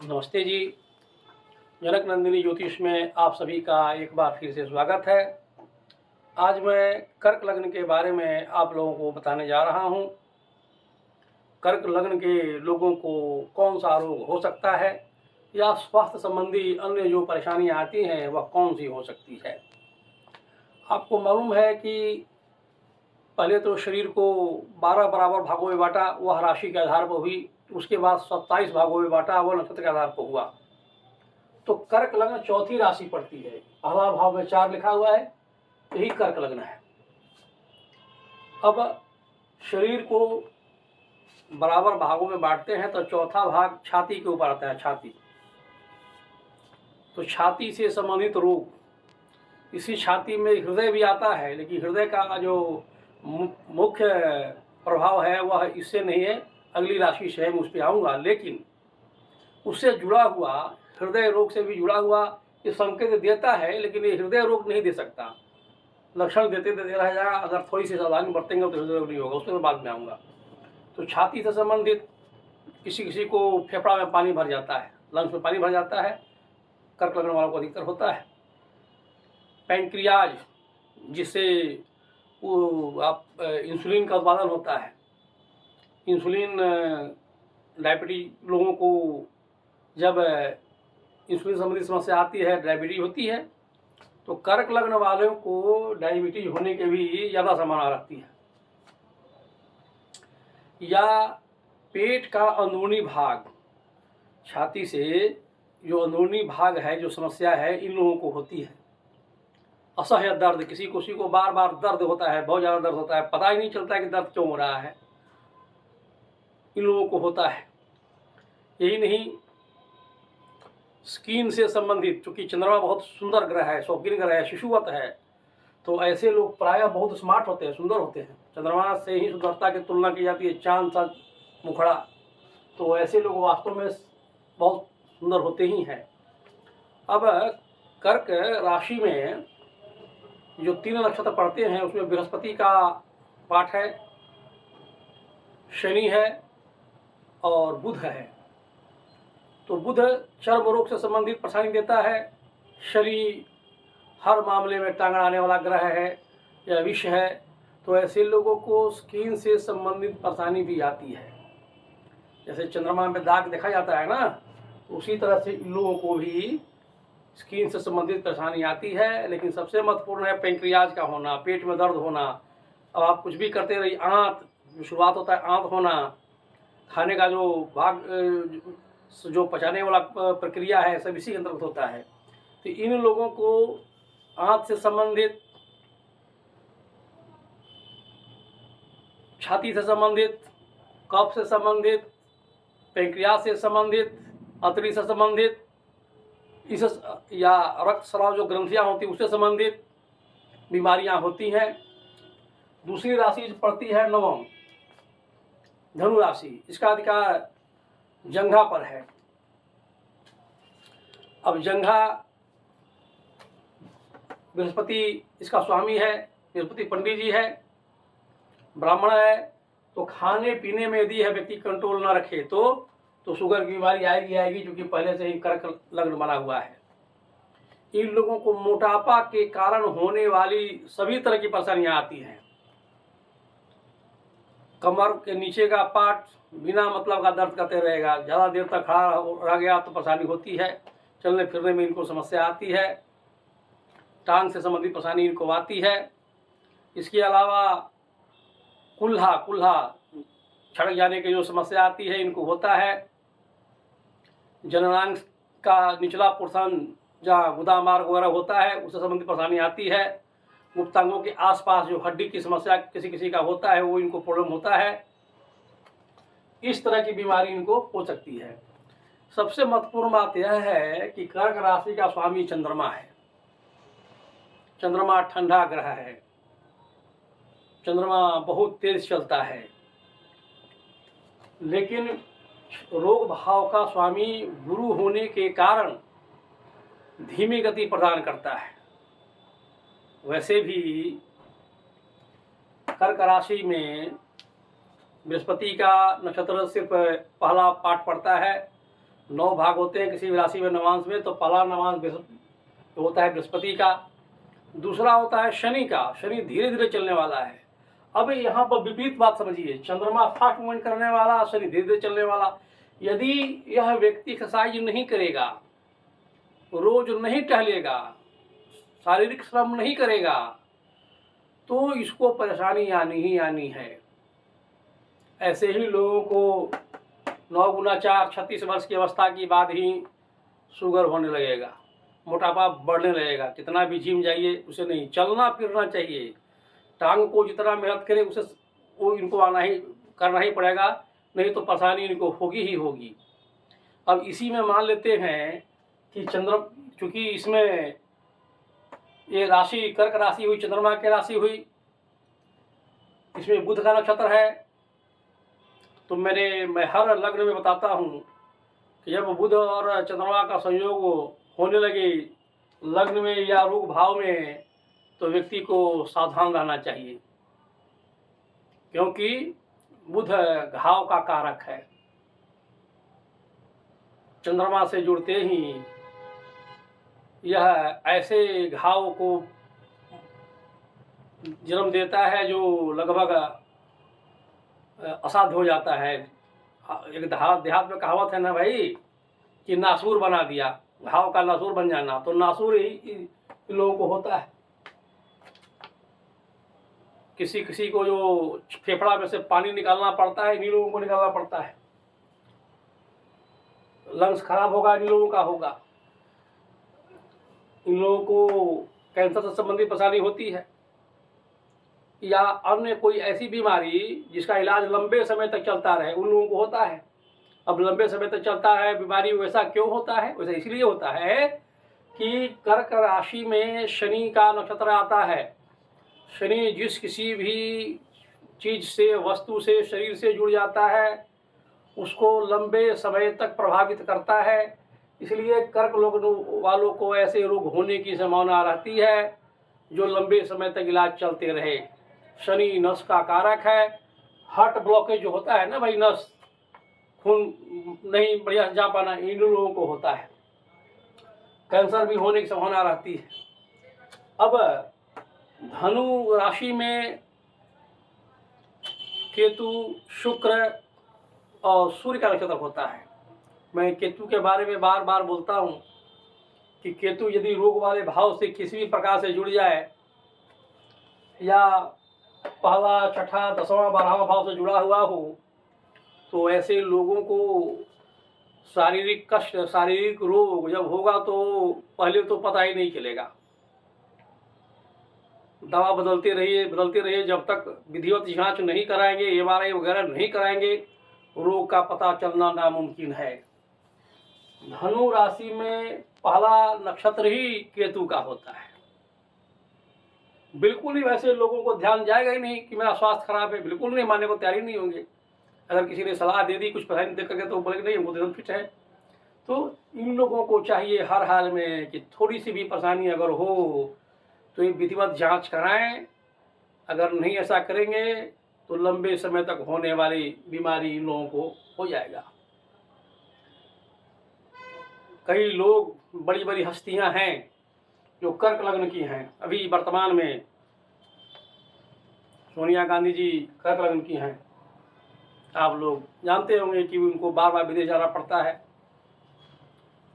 नमस्ते जी। जनक नंदिनी ज्योतिष में आप सभी का एक बार फिर से स्वागत है। आज मैं कर्क लग्न के बारे में आप लोगों को बताने जा रहा हूं। कर्क लग्न के लोगों को कौन सा रोग हो सकता है या स्वास्थ्य संबंधी अन्य जो परेशानियां आती हैं वह कौन सी हो सकती है। आपको मालूम है कि पहले तो शरीर को 12 बराबर भागों में बांटा, वह राशि के आधार पर हुई। उसके बाद 27 भागों में बांटा, वह नक्षत्र के आधार पर हुआ। तो कर्क लग्न चौथी राशि पड़ती है। पहला भाव में 4 लिखा हुआ है, यही कर्क लग्न है। अब शरीर को बराबर भागों में बांटते हैं तो चौथा भाग छाती के ऊपर आता है, छाती। तो छाती से संबंधित रोग, इसी छाती में हृदय भी आता है, लेकिन हृदय का जो मुख्य प्रभाव है वह इससे नहीं है, अगली राशि से है, मैं उस पर आऊँगा। लेकिन उससे जुड़ा हुआ हृदय रोग से भी जुड़ा हुआ ये संकेत देता है, लेकिन ये हृदय रोग नहीं दे सकता। लक्षण देते देते रह जाएगा, अगर थोड़ी सी सावधानी बरतेंगे तो हृदय रोग नहीं होगा, उसमें बाद में आऊँगा। तो छाती से संबंधित किसी किसी को फेफड़ा में पानी भर जाता है, लंग्स में पानी भर जाता है, कर्क लग्न वालों को अधिकतर होता है। पैंक्रियाज, जिससे आप इंसुलिन का उत्पादन होता है, इंसुलिन डायबिटीज लोगों को जब इंसुलिन संबंधी समस्या आती है, डायबिटीज होती है, तो कर्क लग्न वालों को डायबिटीज होने के भी ज़्यादा संभावना रहती है। या पेट का अंदरूनी भाग, छाती से जो अंदरूनी भाग है, जो समस्या है, इन लोगों को होती है। असह्य दर्द, किसी को बार बार दर्द होता है, बहुत ज़्यादा दर्द होता है, पता ही नहीं चलता है कि दर्द क्यों हो रहा है, इन लोगों को होता है। यही नहीं, स्किन से संबंधित, चूँकि चंद्रमा बहुत सुंदर ग्रह है, शौकीन ग्रह है, शिशुवत है, तो ऐसे लोग प्रायः बहुत स्मार्ट होते हैं, सुंदर होते हैं। चंद्रमा से ही सुंदरता की तुलना की जाती है, चांद सा मुखड़ा, तो ऐसे लोग वास्तव में बहुत सुंदर होते ही हैं। अब कर्क राशि में जो 3 नक्षत्र पड़ते हैं उसमें बृहस्पति का पाठ है, शनि है और बुध है। तो बुध चर्म रोग से संबंधित परेशानी देता है, शनि हर मामले में टांग अड़ाने वाला ग्रह है या विष है, तो ऐसे लोगों को स्किन से संबंधित परेशानी भी आती है। जैसे चंद्रमा में दाग देखा जाता है ना, उसी तरह से इन लोगों को भी स्किन से संबंधित परेशानी आती है। लेकिन सबसे महत्वपूर्ण है पैंक्रियाज का होना, पेट में दर्द होना। अब आप कुछ भी करते रहिए, आंत, जो शुरुआत होता है आंत होना, खाने का जो भाग, जो पचाने वाला प्रक्रिया है, सब इसी के अंतर्गत होता है। तो इन लोगों को आंत से संबंधित, छाती से संबंधित, कफ से संबंधित, पैंक्रियाज से संबंधित, अतरी से संबंधित, इस या रक्त स्राव जो ग्रंथियां होती हैं उससे संबंधित बीमारियां होती हैं। दूसरी राशि पड़ती है नवम, धनु राशि, इसका अधिकार जंघा पर है। अब जंघा बृहस्पति इसका स्वामी है, बृहस्पति पंडित जी है, ब्राह्मण है, तो खाने पीने में यदि यह व्यक्ति कंट्रोल ना रखे तो शुगर की बीमारी आएगी, क्योंकि पहले से ही कर्क लग्न बना हुआ है। इन लोगों को मोटापा के कारण होने वाली सभी तरह की परेशानियां आती हैं। कमर के नीचे का पार्ट बिना मतलब का दर्द करते रहेगा, ज़्यादा देर तक खड़ा रह गया तो परेशानी होती है, चलने फिरने में इनको समस्या आती है, टांग से संबंधित परेशानी इनको आती है। इसके अलावा कुल्हा छड़क जाने की जो समस्या आती है इनको होता है। जननांग का निचला पोर्शन जहाँ गुदा मार्ग वगैरह होता है उससे संबंधित परेशानी आती है। गुप्तांगों के आसपास जो हड्डी की समस्या किसी का होता है वो इनको प्रॉब्लम होता है। इस तरह की बीमारी इनको हो सकती है। सबसे महत्वपूर्ण बात यह है कि कर्क राशि का स्वामी चंद्रमा है। चंद्रमा ठंडा ग्रह है, चंद्रमा बहुत तेज चलता है, लेकिन रोग भाव का स्वामी गुरु होने के कारण धीमी गति प्रदान करता है। वैसे भी कर्क राशि में बृहस्पति का नक्षत्र सिर्फ पहला पाठ पड़ता है, 9 भाग होते हैं किसी भी राशि में नवांश में, तो पहला नवांश होता है बृहस्पति का, दूसरा होता है शनि का। शनि धीरे धीरे चलने वाला है। अब यहाँ पर विपरीत बात समझिए, चंद्रमा फास्ट मूवमेंट करने वाला, शनि धीरे धीरे चलने वाला। यदि यह व्यक्ति एक्सरसाइज नहीं करेगा, रोज नहीं टहलेगा, शारीरिक श्रम नहीं करेगा, तो इसको परेशानी आनी ही आनी है। ऐसे ही लोगों को 9 गुना 4 36 वर्ष की अवस्था के बाद ही शुगर होने लगेगा, मोटापा बढ़ने लगेगा। कितना भी जिम जाइए उसे नहीं, चलना फिरना चाहिए। टांग को जितना मेहनत करे उसे वो इनको करना ही पड़ेगा, नहीं तो परेशानी इनको होगी ही होगी। अब इसी में मान लेते हैं कि चूँकि इसमें ये राशि कर्क राशि हुई, चंद्रमा की राशि हुई, इसमें बुध का नक्षत्र है। तो मैं हर लग्न में बताता हूँ कि जब बुध और चंद्रमा का संयोग होने लगे लग्न में या रोग भाव में, तो व्यक्ति को सावधान रहना चाहिए, क्योंकि बुध घाव का कारक है। चंद्रमा से जुड़ते ही यह ऐसे घाव को जन्म देता है जो लगभग असाध्य हो जाता है। एक देहात में कहावत है ना भाई कि नासूर बना दिया, घाव का नासूर बन जाना। तो नासूर ही इन लोगों को होता है। किसी को जो फेफड़ा में से पानी निकालना पड़ता है, इन लोगों को निकालना पड़ता है। लंग्स खराब होगा, इन लोगों का होगा। इन लोगों को कैंसर से संबंधित परेशानी होती है, या अन्य कोई ऐसी बीमारी जिसका इलाज लंबे समय तक चलता रहे, उन लोगों को होता है। अब लंबे समय तक चलता है बीमारी, वैसा क्यों होता है? वैसा इसलिए होता है कि कर्क राशि में शनि का नक्षत्र आता है। शनि जिस किसी भी चीज से, वस्तु से, शरीर से जुड़ जाता है, उसको लंबे समय तक प्रभावित करता है। इसलिए कर्क लोग वालों को ऐसे रोग होने की संभावना रहती है जो लंबे समय तक इलाज चलते रहे। शनि नस का कारक है। हार्ट ब्लॉकेज जो होता है ना भाई, नस खून नहीं बढ़िया जा पाना, इन लोगों को होता है। कैंसर भी होने की संभावना रहती है। अब धनु राशि में केतु, शुक्र और सूर्य का नक्षत्र होता है। मैं केतु के बारे में बार बार बोलता हूँ कि केतु यदि रोग वाले भाव से किसी भी प्रकार से जुड़ जाए, या पहला, छठा, 10वां, 12वां भाव से जुड़ा हुआ हो, तो ऐसे लोगों को शारीरिक कष्ट, शारीरिक रोग जब होगा तो पहले तो पता ही नहीं चलेगा। दवा बदलते रहिए जब तक विधिवत जांच नहीं कराएंगे, MRI वगैरह नहीं कराएंगे, रोग का पता चलना नामुमकिन है। धनु राशि में पहला नक्षत्र ही केतु का होता है। बिल्कुल ही वैसे लोगों को ध्यान जाएगा ही नहीं कि मेरा स्वास्थ्य खराब है, बिल्कुल नहीं मानने को तैयार ही नहीं होंगे। अगर किसी ने सलाह दे दी कुछ परेशानी देख करके, तो बोलेंगे नहीं, वो एकदम फिट है। तो इन लोगों को चाहिए हर हाल में कि थोड़ी सी भी परेशानी अगर हो तो ये विधिवत जांच कराएं। अगर नहीं ऐसा करेंगे तो लंबे समय तक होने वाली बीमारी इन लोगों को हो जाएगा। कई लोग, बड़ी बड़ी हस्तियां हैं जो कर्क लग्न की हैं। अभी वर्तमान में सोनिया गांधी जी कर्क लग्न की हैं। आप लोग जानते होंगे कि उनको बार बार विदेश जाना पड़ता है।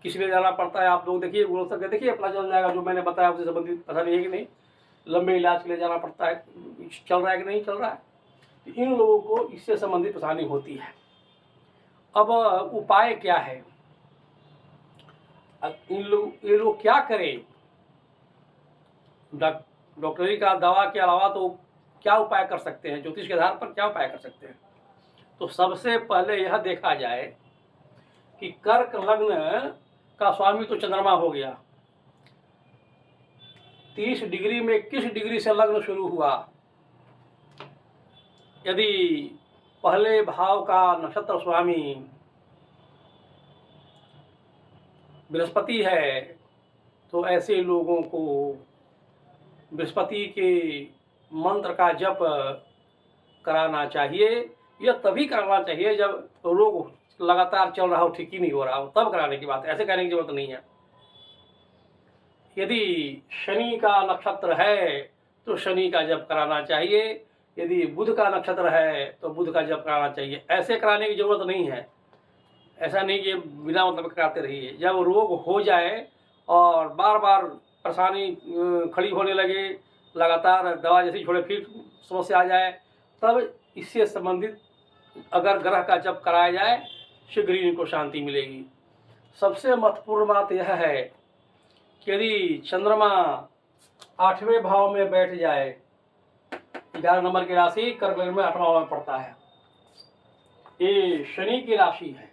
किस लिए जाना पड़ता है? आप लोग देखिए, गूगल से देखिए, पता चल जाएगा। जो मैंने बताया उससे संबंधित पता नहीं है कि नहीं, लंबे इलाज के लिए जाना पड़ता है। चल रहा है कि नहीं चल रहा है? इन लोगों को इससे संबंधित परेशानी होती है। अब उपाय क्या है? ये लोग क्या करें? डॉक्टरी का दवा के अलावा तो क्या उपाय कर सकते हैं? ज्योतिष के आधार पर क्या उपाय कर सकते हैं? तो सबसे पहले यह देखा जाए कि कर्क लग्न का स्वामी तो चंद्रमा हो गया। 30 डिग्री में किस डिग्री से लग्न शुरू हुआ? यदि पहले भाव का नक्षत्र स्वामी बृहस्पति है, तो ऐसे लोगों को बृहस्पति के मंत्र का जप कराना चाहिए। यह तभी करना चाहिए जब रोग लगातार चल रहा हो, ठीक ही नहीं हो रहा हो, तब कराने की बात है, ऐसे करने की जरूरत नहीं है। यदि शनि का नक्षत्र है तो शनि का जप कराना चाहिए, यदि बुध का नक्षत्र है तो बुध का जप कराना चाहिए। ऐसे कराने की जरूरत नहीं है, ऐसा नहीं कि बिना मतलब कराते रहिए। जब रोग हो जाए और बार बार परेशानी खड़ी होने लगे, लगातार दवा जैसी छोड़े फिर समस्या आ जाए, तब इससे संबंधित अगर ग्रह का जप कराया जाए, शीघ्र ही इनको शांति मिलेगी। सबसे महत्वपूर्ण बात यह है कि यदि चंद्रमा 8वें भाव में बैठ जाए, 11 नंबर की राशि कर्क लग्न में 8वां भाव में पड़ता है, ये शनि की राशि है।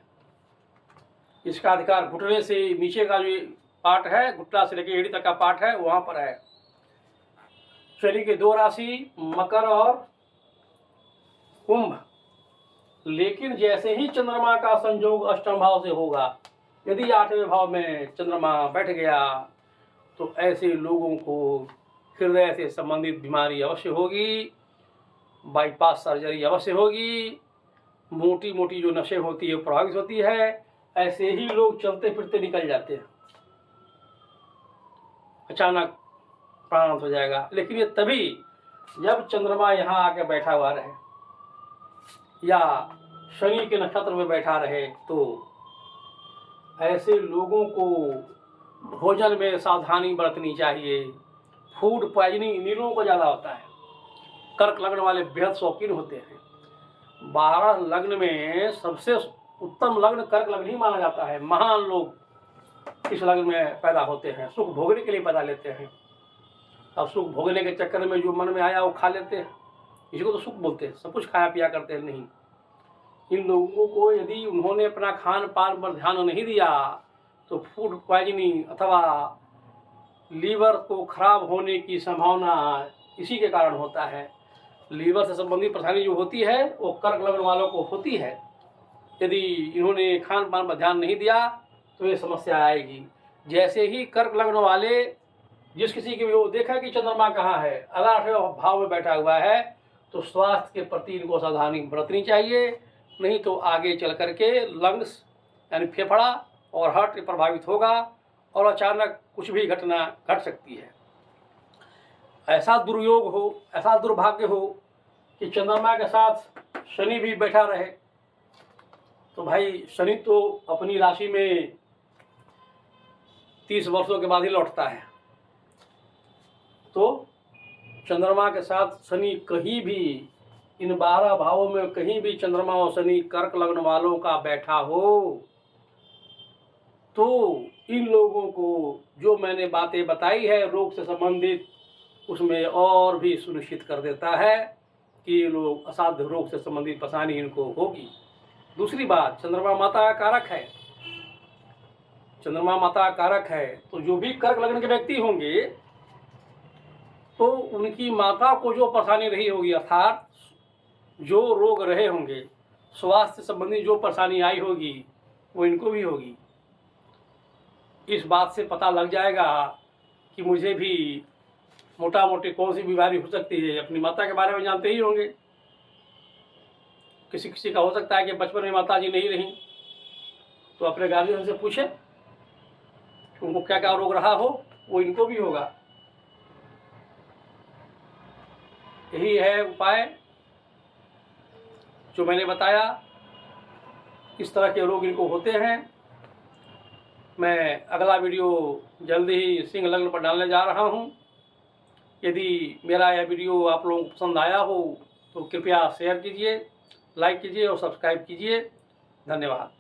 इसका अधिकार घुटने से नीचे का जो पार्ट है, घुटना से लेकर एड़ी तक का पार्ट है, वहां पर है। शनि की 2 राशि मकर और कुंभ, लेकिन जैसे ही चंद्रमा का संयोग अष्टम भाव से होगा, यदि 8वें भाव में चंद्रमा बैठ गया तो ऐसे लोगों को हृदय से संबंधित बीमारी अवश्य होगी, बाईपास सर्जरी अवश्य होगी, मोटी मोटी जो नशे होती है प्रभावित होती है, ऐसे ही लोग चलते फिरते निकल जाते हैं, अचानक प्राणांत हो जाएगा। लेकिन ये तभी जब चंद्रमा यहाँ आके बैठा हुआ रहे या शनि के नक्षत्र में बैठा रहे, तो ऐसे लोगों को भोजन में सावधानी बरतनी चाहिए। फूड पॉइजनिंग इन लोगों को ज़्यादा होता है। कर्क लग्न वाले बेहद शौकीन होते हैं। 12 लग्न में सबसे उत्तम लग्न कर्क लग्न ही माना जाता है। महान लोग इस लग्न में पैदा होते हैं, सुख भोगने के लिए पैदा लेते हैं। अब सुख भोगने के चक्कर में जो मन में आया वो खा लेते हैं, इसको तो सुख बोलते हैं। सब कुछ खाया पिया करते हैं, नहीं। इन लोगों को यदि उन्होंने अपना खान पान पर ध्यान नहीं दिया तो फूड पॉइजनिंग अथवा लीवर को खराब होने की संभावना इसी के कारण होता है। लीवर से संबंधित परेशानी जो होती है वो कर्क लग्न वालों को होती है। यदि इन्होंने खान पान पर ध्यान नहीं दिया तो ये समस्या आएगी। जैसे ही कर्क लग्न वाले जिस किसी की भी वो देखा कि चंद्रमा कहाँ है, अगर 8वें भाव में बैठा हुआ है, तो स्वास्थ्य के प्रति इनको सावधानी बरतनी चाहिए, नहीं तो आगे चल करके लंग्स यानी फेफड़ा और हार्ट प्रभावित होगा और अचानक कुछ भी घटना घट सकती है। ऐसा दुर्योग हो, ऐसा दुर्भाग्य हो कि चंद्रमा के साथ शनि भी बैठा रहे, तो भाई शनि तो अपनी राशि में 30 वर्षों के बाद ही लौटता है। तो चंद्रमा के साथ शनि कहीं भी इन 12 भावों में कहीं भी चंद्रमा और शनि कर्क लग्न वालों का बैठा हो तो इन लोगों को जो मैंने बातें बताई है रोग से संबंधित, उसमें और भी सुनिश्चित कर देता है कि ये लोग असाध्य रोग से संबंधित परेशानी इनको होगी। दूसरी बात, चंद्रमा माता कारक है। चंद्रमा माता कारक है तो जो भी कर्क लग्न के व्यक्ति होंगे तो उनकी माता को जो परेशानी रही होगी, अर्थात जो रोग रहे होंगे, स्वास्थ्य संबंधी जो परेशानी आई होगी, वो इनको भी होगी। इस बात से पता लग जाएगा कि मुझे भी मोटा मोटी कौन सी बीमारी हो सकती है। अपनी माता के बारे में जानते ही होंगे। किसी किसी का हो सकता है कि बचपन में माता जी नहीं रहीं, तो अपने गार्जियन से पूछे कि उनको क्या क्या रोग रहा हो, वो इनको भी होगा। यही है उपाय जो मैंने बताया। इस तरह के रोग इनको होते हैं। मैं अगला वीडियो जल्दी ही सिंह लग्न पर डालने जा रहा हूं। यदि मेरा यह वीडियो आप लोगों को पसंद आया हो तो कृपया शेयर कीजिए, लाइक कीजिए और सब्सक्राइब कीजिए। धन्यवाद।